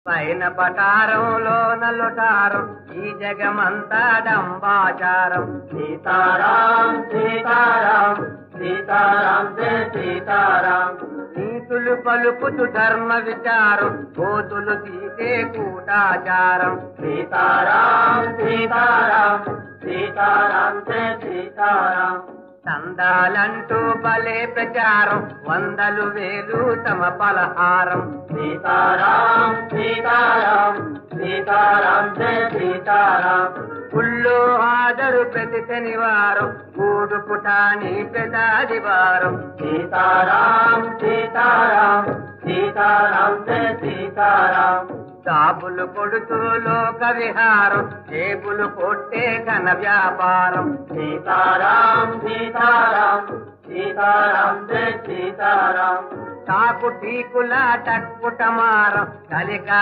పైన పటారంలో నలుటారం ఈ జగమంతా డంబాచారం. సీతారాం సీతారాం సీతారాం జయ సీతారాం. నీతులు పలుకుతు ధర్మ విచారం కోతులు తీసే కూటాచారం. సీతారాం సీతారాం సీతారాం జయ సీతారాం. చందాలంటూ భలే ప్రచారం వందలు వేలు తమ పలహారం. సీతారాం సీతారాం సీతారాం జయ సీతారాం. పుల్లో హాజరు ప్రతి శనివారం కూడు పుటాని పెదాదివారం. సీతారాం సీతారాం సీతారాం జయ సీతారాం. చాపులు కొడుతూ లోక విహారం చేపులు కొట్టే ఘన వ్యాపారం. సీతారాం సీతారాం సీతారాం జయ సీతారాం. తాకు టీకుల టక్కుటమారం కలికా